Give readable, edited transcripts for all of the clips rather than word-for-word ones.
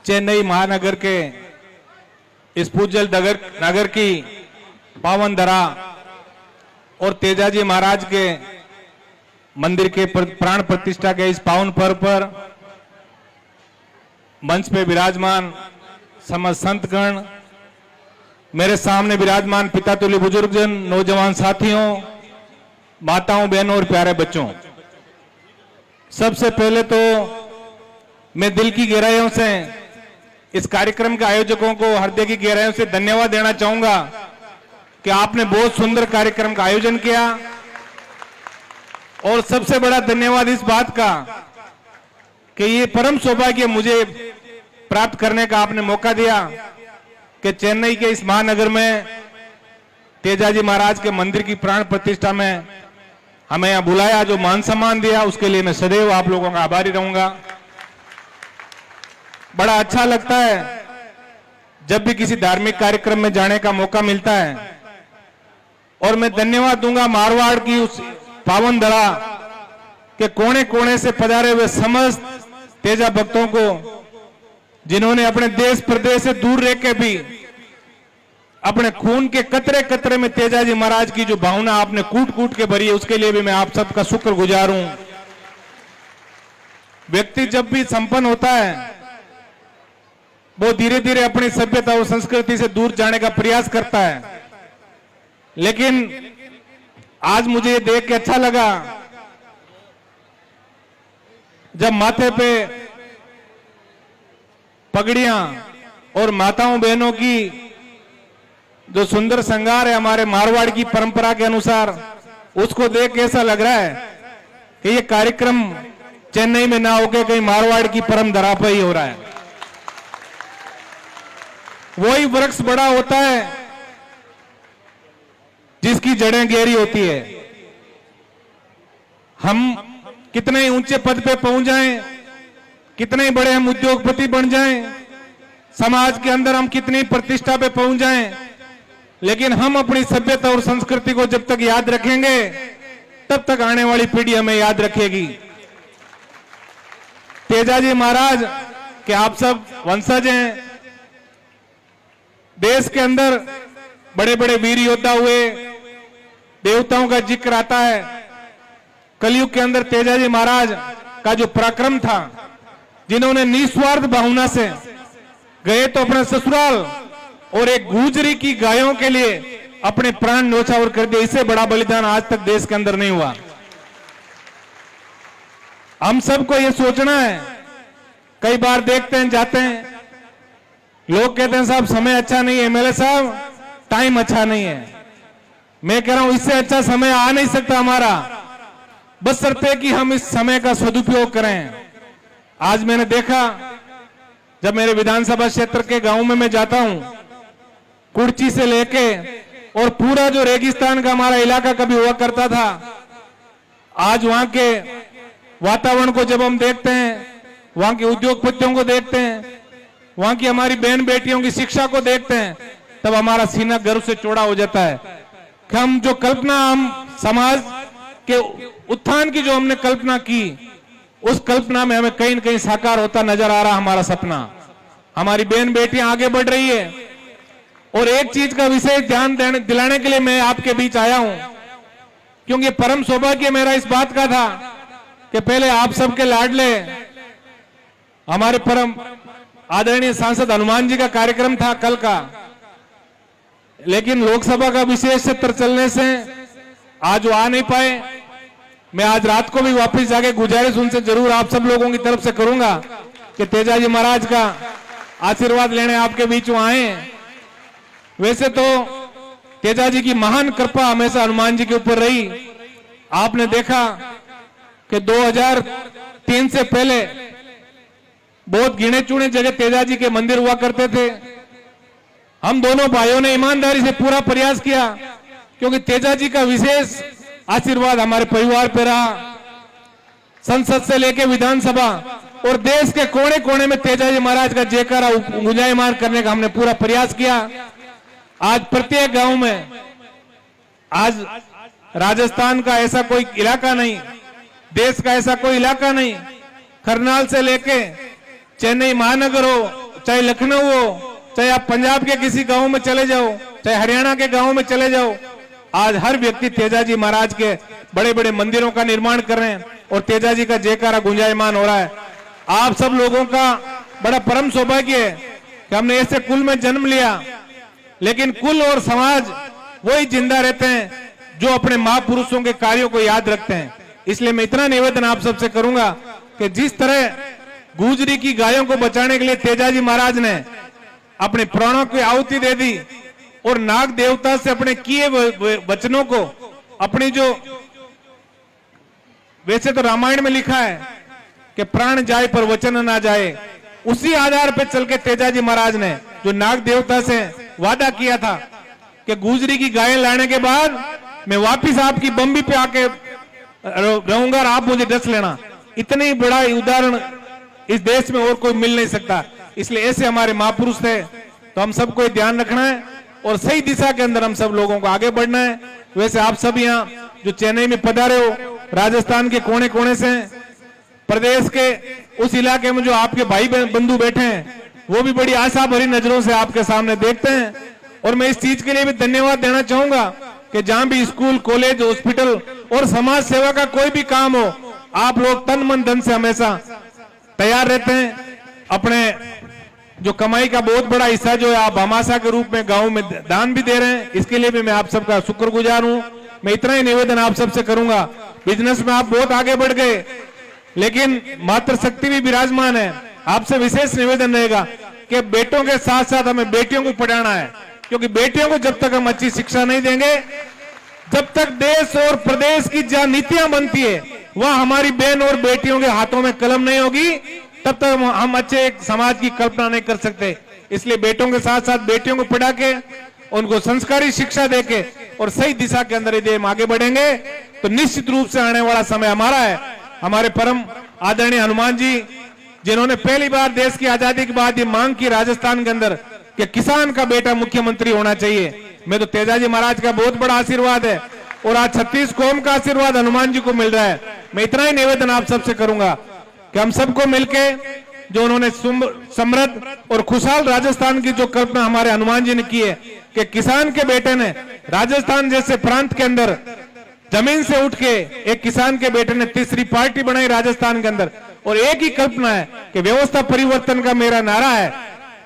चेन्नई महानगर के इस पूज्य नगर की पावन धरा और तेजाजी महाराज के मंदिर के प्राण प्रतिष्ठा के इस पावन पर्व पर मंच पे विराजमान समस्त संतगण, मेरे सामने विराजमान पिता तुल्य बुजुर्गजन, नौजवान साथियों, माताओं, बहनों और प्यारे बच्चों, सबसे पहले तो मैं दिल की गहराइयों से इस कार्यक्रम के आयोजकों को हृदय की गहराइयों से धन्यवाद देना चाहूंगा कि आपने बहुत सुंदर कार्यक्रम का आयोजन किया। और सबसे बड़ा धन्यवाद इस बात का कि ये परम सौभाग्य मुझे प्राप्त करने का आपने मौका दिया कि चेन्नई के इस महानगर में तेजाजी महाराज के मंदिर की प्राण प्रतिष्ठा में हमें यहां बुलाया, जो मान सम्मान दिया, उसके लिए मैं सदैव आप लोगों का आभारी रहूंगा। बड़ा अच्छा लगता है जब भी किसी धार्मिक कार्यक्रम में जाने का मौका मिलता है। और मैं धन्यवाद दूंगा मारवाड़ की उस पावन धरा के कोने कोने से पधारे हुए समस्त तेजा भक्तों को, जिन्होंने अपने देश प्रदेश से दूर रह के भी अपने खून के कतरे कतरे में तेजाजी महाराज की जो भावना आपने कूट कूट के भरी है, उसके लिए भी मैं आप सबका शुक्रगुजार हूं। व्यक्ति जब भी संपन्न होता है वो धीरे धीरे अपनी सभ्यता और संस्कृति से दूर जाने का प्रयास करता है, लेकिन आज मुझे ये देख के अच्छा लगा जब माथे पे पगड़ियां और माताओं बहनों की जो सुंदर श्रृंगार है हमारे मारवाड़ की परंपरा के अनुसार, उसको देख के ऐसा लग रहा है कि ये कार्यक्रम चेन्नई में ना होकर कहीं मारवाड़ की परम धरा पर ही हो रहा है। वही वृक्ष बड़ा होता है जिसकी जड़ें गहरी होती है। हम कितने ही ऊंचे पद पे पहुंच जाएं, कितने ही बड़े हम उद्योगपति बन जाएं, समाज के अंदर हम कितनी प्रतिष्ठा पे पहुंच जाएं, लेकिन हम अपनी सभ्यता और संस्कृति को जब तक याद रखेंगे तब तक आने वाली पीढ़ी हमें याद रखेगी। तेजाजी महाराज के आप सब वंशज हैं। देश के अंदर बड़े बड़े वीर योद्धा हुए, देवताओं का जिक्र आता है। कलयुग के अंदर तेजाजी महाराज का जो पराक्रम था, जिन्होंने निस्वार्थ भावना से गए तो अपने ससुराल और एक गुजरी की गायों के लिए अपने प्राण न्योछावर कर दिए। इससे बड़ा बलिदान आज तक देश के अंदर नहीं हुआ। हम सबको ये सोचना है, कई बार देखते हैं जाते हैं, लोग कहते हैं साहब समय अच्छा नहीं है, एमएलए साहब टाइम अच्छा नहीं है। मैं कह रहा हूं इससे अच्छा समय आ नहीं सकता हमारा, बशर्ते कि हम इस समय का सदुपयोग करें। आज मैंने देखा जब मेरे विधानसभा क्षेत्र के गांव में मैं जाता हूं, कुर्ची से लेके और पूरा जो रेगिस्तान का हमारा इलाका कभी हुआ करता था, आज वहां के वातावरण को जब हम देखते हैं, वहां के उद्योगपतियों को देखते हैं, वहां की हमारी बहन बेटियों की शिक्षा को देखते हैं, तब हमारा सीना गर्व से चौड़ा हो जाता है कि हम जो कल्पना, हम समाज के उत्थान की जो हमने कल्पना की, उस कल्पना में हमें कहीं न कहीं साकार होता नजर आ रहा हमारा सपना। हमारी बहन बेटियां आगे बढ़ रही है। और एक चीज का विशेष ध्यान दिलाने के लिए मैं आपके बीच आया हूं, क्योंकि परम सौभाग्य मेरा इस बात का था कि पहले आप सबके लाडले हमारे परम आदरणीय सांसद हनुमान जी का कार्यक्रम था कल का, लेकिन लोकसभा का विशेष सत्र चलने से आज वो आ नहीं पाए। मैं आज रात को भी वापस जाके गुजारिश उनसे जरूर आप सब लोगों की तरफ से करूंगा कि तेजाजी महाराज का आशीर्वाद लेने आपके बीच वो आए। वैसे तो तेजाजी की महान कृपा हमेशा हनुमान जी के ऊपर रही। आपने देखा कि 2003 से पहले बहुत गिने चुने जगह तेजाजी के मंदिर हुआ करते थे। हम दोनों भाइयों ने ईमानदारी से पूरा प्रयास किया, क्योंकि तेजाजी का विशेष आशीर्वाद हमारे परिवार पर रहा। संसद से लेकर विधानसभा और देश के कोने कोने में तेजाजी महाराज का जयकारा गुंजायमान करने का हमने पूरा प्रयास किया। आज प्रत्येक गांव में, आज राजस्थान का ऐसा कोई इलाका नहीं, देश का ऐसा कोई इलाका नहीं, करनाल से लेके चेन्नई महानगर हो, चाहे लखनऊ हो, चाहे आप पंजाब के किसी गांव में चले जाओ, चाहे हरियाणा के गांव में चले जाओ, आज हर व्यक्ति तेजाजी महाराज के बड़े बड़े मंदिरों का निर्माण कर रहे हैं और तेजाजी का जयकारा गुंजायमान हो रहा है। आप सब लोगों का बड़ा परम सौभाग्य है कि हमने ऐसे कुल में जन्म लिया, लेकिन कुल और समाज वही जिंदा रहते हैं जो अपने महापुरुषों के कार्यों को याद रखते हैं। इसलिए मैं इतना निवेदन आप सबसे करूंगा कि जिस तरह गुजरी की गायों को बचाने के लिए तेजाजी महाराज ने अपने प्राणों की आहुति दे दी और नाग देवता से अपने किए वचनों को, अपनी जो वैसे तो रामायण में लिखा है कि प्राण जाए पर वचन ना जाए, उसी आधार पर चल के तेजाजी महाराज ने जो नाग देवता से वादा किया था कि गुजरी की गायें लाने के बाद मैं वापिस आपकी बम्बी पे आके रहूंगा और आप मुझे डस लेना, इतनी बड़ा उदाहरण इस देश में और कोई मिल नहीं सकता। इसलिए ऐसे हमारे महापुरुष थे, तो हम सबको ध्यान रखना है और सही दिशा के अंदर हम सब लोगों को आगे बढ़ना है। वैसे आप सब यहाँ जो चेन्नई में पधारे हो, राजस्थान के कोने कोने से, प्रदेश के उस इलाके में जो आपके भाई बंधु बैठे हैं, वो भी बड़ी आशा भरी नजरों से आपके सामने देखते हैं। और मैं इस चीज के लिए भी धन्यवाद देना चाहूंगा कि जहां भी स्कूल, कॉलेज, हॉस्पिटल और समाज सेवा का कोई भी काम हो, आप लोग तन मन धन से हमेशा तैयार रहते हैं। अपने जो कमाई का बहुत बड़ा हिस्सा जो है आप हमाशा के रूप में गांव में दान भी दे रहे हैं, इसके लिए भी मैं आप सबका शुक्रगुजार हूं। मैं इतना ही निवेदन आप सबसे करूंगा, बिजनेस में आप बहुत आगे बढ़ गए, लेकिन मातृशक्ति भी विराजमान है। आपसे विशेष निवेदन रहेगा कि बेटों के साथ साथ हमें बेटियों को पढ़ाना है, क्योंकि बेटियों को जब तक हम अच्छी शिक्षा नहीं देंगे, जब तक देश और प्रदेश की जहां नीतियां बनती है वहां हमारी बहन और बेटियों के हाथों में कलम नहीं होगी, तब तक हम अच्छे एक समाज की कल्पना नहीं कर सकते। इसलिए बेटों के साथ साथ बेटियों को पढ़ा के, उनको संस्कारी शिक्षा देके और सही दिशा के अंदर यदि हम आगे बढ़ेंगे तो निश्चित रूप से आने वाला समय हमारा है। हमारे परम आदरणीय हनुमान जी, जिन्होंने पहली बार देश की आजादी के बाद ये मांग की राजस्थान के अंदर कि किसान का बेटा मुख्यमंत्री होना चाहिए, मैं तो तेजाजी महाराज का बहुत बड़ा आशीर्वाद है और आज 36 कौम का आशीर्वाद हनुमान जी को मिल रहा है। मैं इतना ही निवेदन आप सबसे करूंगा कि हम सबको मिलके जो उन्होंने समृद्ध और खुशहाल राजस्थान की जो कल्पना हमारे हनुमान जी ने की है कि किसान के बेटे ने राजस्थान जैसे प्रांत के अंदर जमीन से उठ के एक किसान के बेटे ने तीसरी पार्टी बनाई राजस्थान के अंदर, और एक ही कल्पना है कि व्यवस्था परिवर्तन का मेरा नारा है।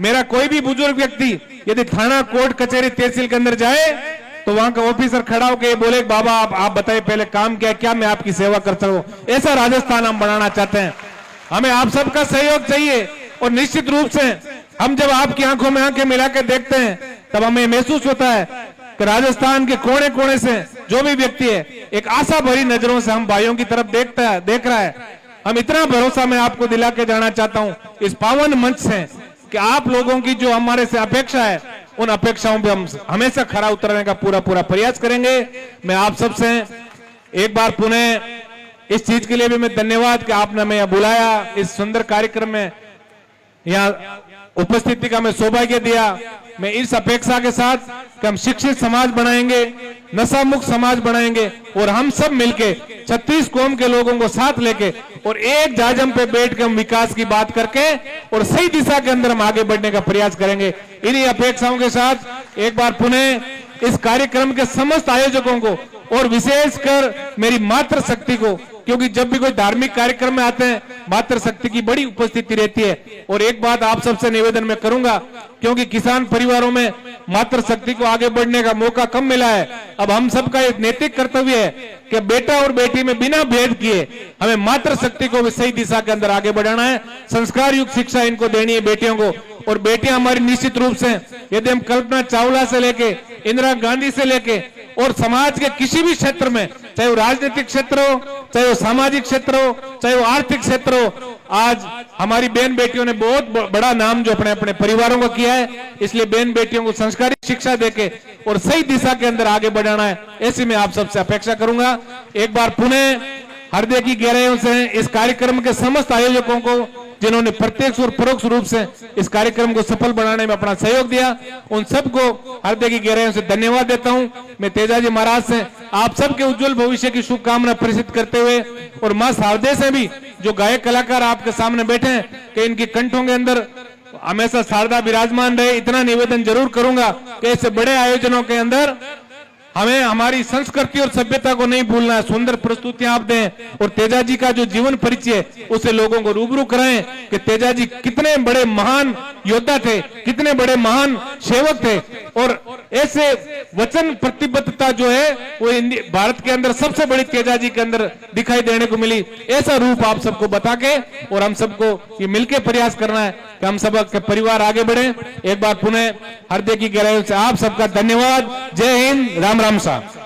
मेरा कोई भी बुजुर्ग व्यक्ति यदि थाना, कोर्ट, कचहरी, तहसील के अंदर जाए तो वहां का ऑफिसर खड़ा होकर बोले बाबा आप बताइए पहले काम क्या मैं आपकी सेवा कर सकूं। ऐसा राजस्थान हम बनाना चाहते हैं। हमें आप सबका सहयोग चाहिए और निश्चित रूप से हम जब आपकी आंखों में आंखें मिला के देखते हैं तब हमें महसूस होता है कि राजस्थान के कोने कोने से जो भी व्यक्ति है एक आशा भरी नजरों से हम भाइयों की तरफ देख रहा है। हम इतना भरोसा मैं आपको दिला के जाना चाहता हूं इस पावन मंच से कि आप लोगों की जो हमारे से अपेक्षा है उन अपेक्षाओं पे हम हमेशा खरा उतरने का पूरा प्रयास करेंगे। मैं आप सबसे एक बार पुनः इस चीज के लिए भी मैं धन्यवाद कि आपने हमें यहाँ बुलाया, इस सुंदर कार्यक्रम में यहाँ उपस्थिति का मैं सौभाग्य दिया। मैं इस अपेक्षा के साथ कि हम शिक्षित समाज बनाएंगे, नशा मुक्त समाज बनाएंगे और हम सब मिलके 36 कौम के लोगों को साथ लेके और एक जाजम पे बैठ के हम विकास की बात करके और सही दिशा के अंदर हम आगे बढ़ने का प्रयास करेंगे। इन्हीं अपेक्षाओं के साथ एक बार पुनः इस कार्यक्रम के समस्त आयोजकों को और विशेषकर मेरी मातृशक्ति को, क्योंकि जब भी कोई धार्मिक कार्यक्रम में आते हैं मातृशक्ति की बड़ी उपस्थिति रहती है। और एक बात आप सबसे निवेदन मैं करूंगा, क्योंकि किसान परिवारों में मातृशक्ति को आगे बढ़ने का मौका कम मिला है, अब हम सबका एक नैतिक कर्तव्य है कि बेटा और बेटी में बिना भेद किए हमें मातृशक्ति को भी सही दिशा के अंदर आगे बढ़ाना है। संस्कार युक्त शिक्षा इनको देनी है बेटियों को, और बेटियां हमारी निश्चित रूप से यदि हम कल्पना चावला से लेके इंदिरा गांधी से लेके और समाज के किसी भी क्षेत्र में, चाहे वो राजनीतिक क्षेत्र हो, चाहे वो सामाजिक क्षेत्र हो, चाहे वो आर्थिक क्षेत्र हो, आज हमारी बहन बेटियों ने बहुत बड़ा नाम जो अपने अपने परिवारों को किया है। इसलिए बहन बेटियों को संस्कारित शिक्षा देके और सही दिशा के अंदर आगे बढ़ाना है, ऐसी मैं आप सबसे अपेक्षा करूंगा। एक बार पुनः हृदय की गहराइयों से इस कार्यक्रम के समस्त आयोजकों को, जिन्होंने प्रत्यक्ष और परोक्ष रूप से इस कार्यक्रम को सफल बनाने में अपना सहयोग दिया, उन सबको हृदय की गहराइयों से धन्यवाद देता हूं। मैं तेजाजी महाराज से आप सबके उज्जवल भविष्य की शुभकामना प्रेषित करते हुए और मां शारदे से भी जो गायक कलाकार आपके सामने बैठे हैं कि इनकी कंठों के अंदर हमेशा शारदा विराजमान रहे। इतना निवेदन जरूर करूंगा कि ऐसे बड़े आयोजनों के अंदर हमें हमारी संस्कृति और सभ्यता को नहीं भूलना है। सुंदर प्रस्तुतियां आप दें और तेजा जी का जो जीवन परिचय उसे लोगों को रूबरू कराएं कि तेजा जी कितने बड़े महान योद्धा थे, कितने बड़े महान सेवक थे और ऐसे वचन प्रतिबद्धता जो है वो भारत के अंदर सबसे बड़ी तेजा जी के अंदर दिखाई देने को मिली। ऐसा रूप आप सबको बता के और हम सबको ये मिलकर प्रयास करना है कि हम सब के परिवार आगे बढ़े। एक बार पुनः हृदय की गहराइयों से आप सबका धन्यवाद। जय हिंद, राम राम साहब।